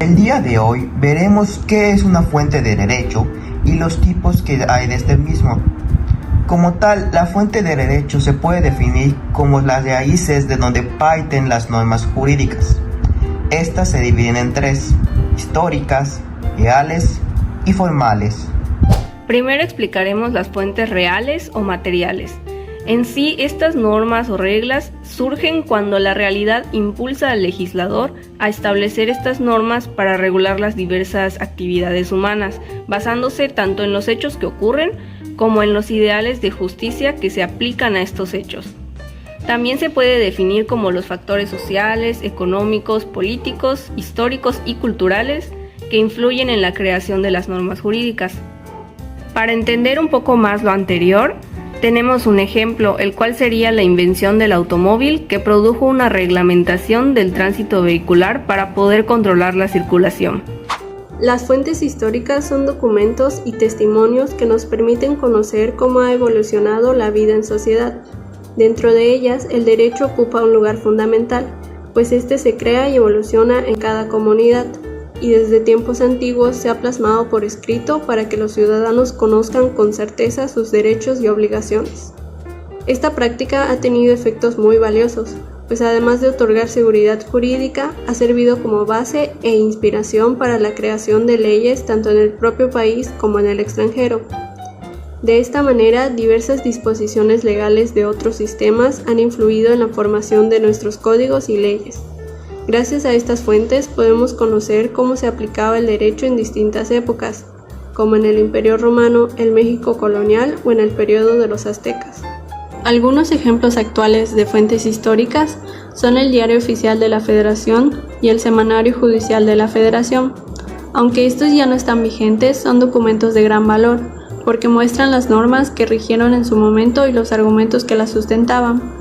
El día de hoy veremos qué es una fuente de derecho y los tipos que hay de este mismo. Como tal, la fuente de derecho se puede definir como las raíces de donde parten las normas jurídicas. Estas se dividen en tres: históricas, reales y formales. Primero explicaremos las fuentes reales o materiales. En sí, estas normas o reglas surgen cuando la realidad impulsa al legislador a establecer estas normas para regular las diversas actividades humanas, basándose tanto en los hechos que ocurren como en los ideales de justicia que se aplican a estos hechos. También se puede definir como los factores sociales, económicos, políticos, históricos y culturales que influyen en la creación de las normas jurídicas. Para entender un poco más lo anterior, tenemos un ejemplo, el cual sería la invención del automóvil, que produjo una reglamentación del tránsito vehicular para poder controlar la circulación. Las fuentes históricas son documentos y testimonios que nos permiten conocer cómo ha evolucionado la vida en sociedad. Dentro de ellas, el derecho ocupa un lugar fundamental, pues este se crea y evoluciona en cada comunidad, y desde tiempos antiguos se ha plasmado por escrito para que los ciudadanos conozcan con certeza sus derechos y obligaciones. Esta práctica ha tenido efectos muy valiosos, pues además de otorgar seguridad jurídica, ha servido como base e inspiración para la creación de leyes tanto en el propio país como en el extranjero. De esta manera, diversas disposiciones legales de otros sistemas han influido en la formación de nuestros códigos y leyes. Gracias a estas fuentes podemos conocer cómo se aplicaba el derecho en distintas épocas, como en el Imperio Romano, el México colonial o en el periodo de los aztecas. Algunos ejemplos actuales de fuentes históricas son el Diario Oficial de la Federación y el Semanario Judicial de la Federación. Aunque estos ya no están vigentes, son documentos de gran valor, porque muestran las normas que rigieron en su momento y los argumentos que las sustentaban.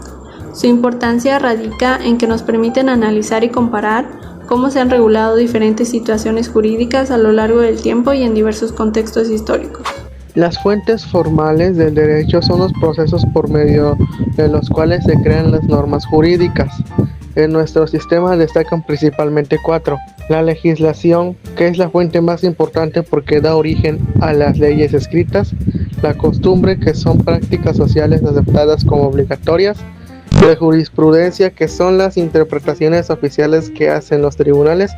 Su importancia radica en que nos permiten analizar y comparar cómo se han regulado diferentes situaciones jurídicas a lo largo del tiempo y en diversos contextos históricos. Las fuentes formales del derecho son los procesos por medio de los cuales se crean las normas jurídicas. En nuestro sistema destacan principalmente cuatro: la legislación, que es la fuente más importante porque da origen a las leyes escritas; la costumbre, que son prácticas sociales aceptadas como obligatorias; la jurisprudencia, que son las interpretaciones oficiales que hacen los tribunales;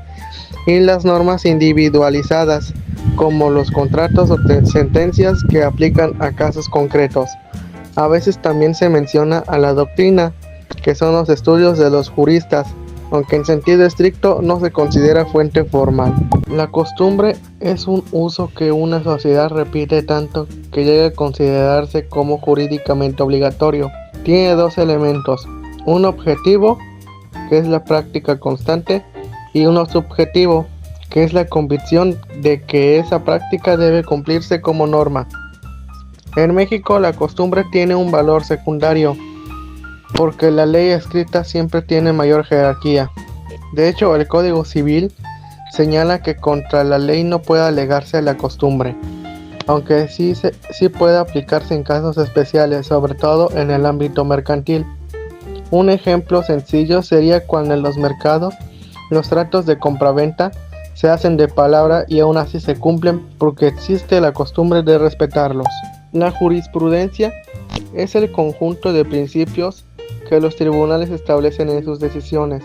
y las normas individualizadas, como los contratos o sentencias que aplican a casos concretos. A veces también se menciona a la doctrina, que son los estudios de los juristas, aunque en sentido estricto no se considera fuente formal. La costumbre es un uso que una sociedad repite tanto que llega a considerarse como jurídicamente obligatorio. Tiene dos elementos: un objetivo, que es la práctica constante, y uno subjetivo, que es la convicción de que esa práctica debe cumplirse como norma. En México, la costumbre tiene un valor secundario, porque la ley escrita siempre tiene mayor jerarquía. De hecho, el Código Civil señala que contra la ley no puede alegarse la costumbre, aunque sí puede aplicarse en casos especiales, sobre todo en el ámbito mercantil. Un ejemplo sencillo sería cuando en los mercados los tratos de compraventa se hacen de palabra y aún así se cumplen porque existe la costumbre de respetarlos. La jurisprudencia es el conjunto de principios que los tribunales establecen en sus decisiones.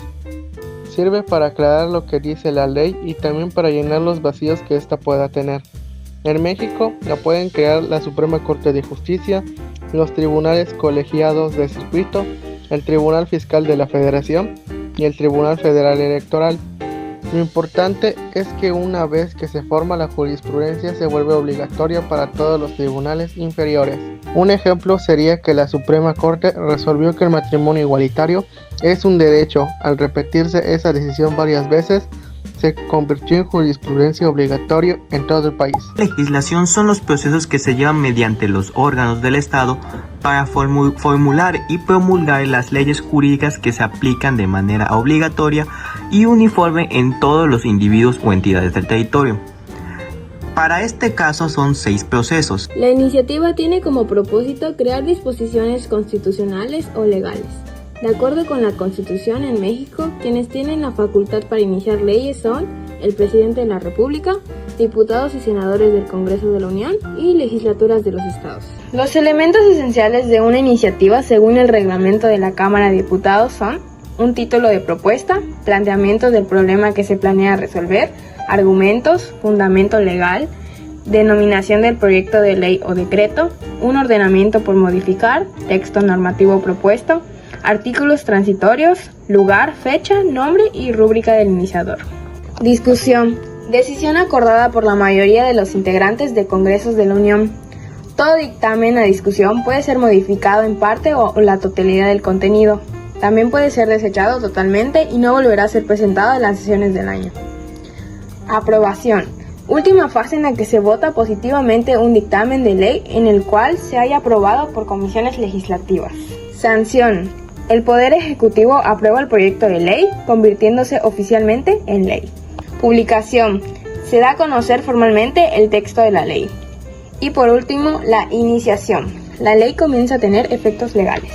Sirve para aclarar lo que dice la ley y también para llenar los vacíos que ésta pueda tener. En México la pueden crear la Suprema Corte de Justicia, los tribunales colegiados de circuito, el Tribunal Fiscal de la Federación y el Tribunal Federal Electoral. Lo importante es que una vez que se forma la jurisprudencia se vuelve obligatoria para todos los tribunales inferiores. Un ejemplo sería que la Suprema Corte resolvió que el matrimonio igualitario es un derecho. Al repetirse esa decisión varias veces, se convirtió en jurisprudencia obligatoria en todo el país. La legislación son los procesos que se llevan mediante los órganos del Estado para formular y promulgar las leyes jurídicas que se aplican de manera obligatoria y uniforme en todos los individuos o entidades del territorio. Para este caso son 6 procesos. La iniciativa tiene como propósito crear disposiciones constitucionales o legales. De acuerdo con la Constitución en México, quienes tienen la facultad para iniciar leyes son el presidente de la República, diputados y senadores del Congreso de la Unión y legislaturas de los estados. Los elementos esenciales de una iniciativa según el reglamento de la Cámara de Diputados son un título de propuesta, planteamiento del problema que se planea resolver, argumentos, fundamento legal, denominación del proyecto de ley o decreto, un ordenamiento por modificar, texto normativo propuesto, artículos transitorios, lugar, fecha, nombre y rúbrica del iniciador. Discusión. Decisión acordada por la mayoría de los integrantes de Congresos de la Unión. Todo dictamen a discusión puede ser modificado en parte o la totalidad del contenido. También puede ser desechado totalmente y no volverá a ser presentado en las sesiones del año. Aprobación. Última fase en la que se vota positivamente un dictamen de ley en el cual se haya aprobado por comisiones legislativas. Sanción. El Poder Ejecutivo aprueba el proyecto de ley, convirtiéndose oficialmente en ley. Publicación. Se da a conocer formalmente el texto de la ley. Y por último, la iniciación. La ley comienza a tener efectos legales.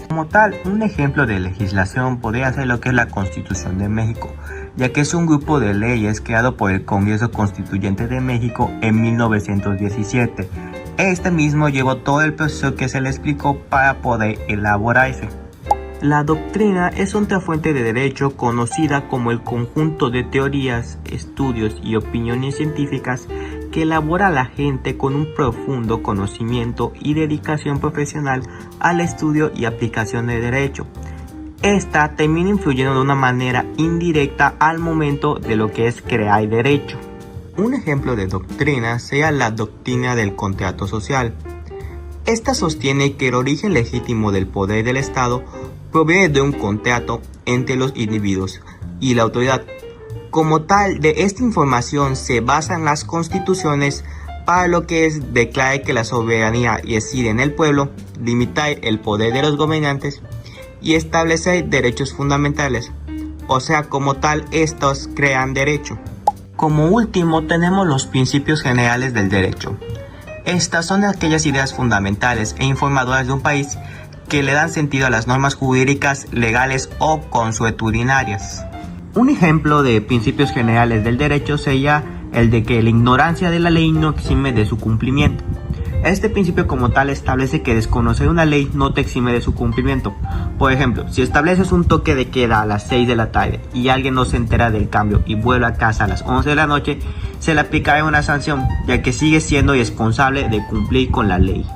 Como tal, un ejemplo de legislación podría ser lo que es la Constitución de México, ya que es un grupo de leyes creado por el Congreso Constituyente de México en 1917. Este mismo llevó todo el proceso que se le explicó para poder elaborarse. La doctrina es otra fuente de derecho conocida como el conjunto de teorías, estudios y opiniones científicas que elabora la gente con un profundo conocimiento y dedicación profesional al estudio y aplicación de derecho. Esta termina influyendo de una manera indirecta al momento de lo que es crear derecho. Un ejemplo de doctrina sería la doctrina del contrato social. Esta sostiene que el origen legítimo del poder del Estado proviene de un contrato entre los individuos y la autoridad. Como tal, de esta información se basan las constituciones para lo que es declarar que la soberanía reside en el pueblo, limitar el poder de los gobernantes y establecer derechos fundamentales. O sea, como tal, estos crean derecho. Como último, tenemos los principios generales del derecho. Estas son aquellas ideas fundamentales e informadoras de un país que le dan sentido a las normas jurídicas, legales o consuetudinarias. Un ejemplo de principios generales del derecho sería el de que la ignorancia de la ley no exime de su cumplimiento. Este principio como tal establece que desconocer una ley no te exime de su cumplimiento. Por ejemplo, si estableces un toque de queda a las 6 de la tarde y alguien no se entera del cambio y vuelve a casa a las 11 de la noche, se le aplicará una sanción, ya que sigue siendo responsable de cumplir con la ley.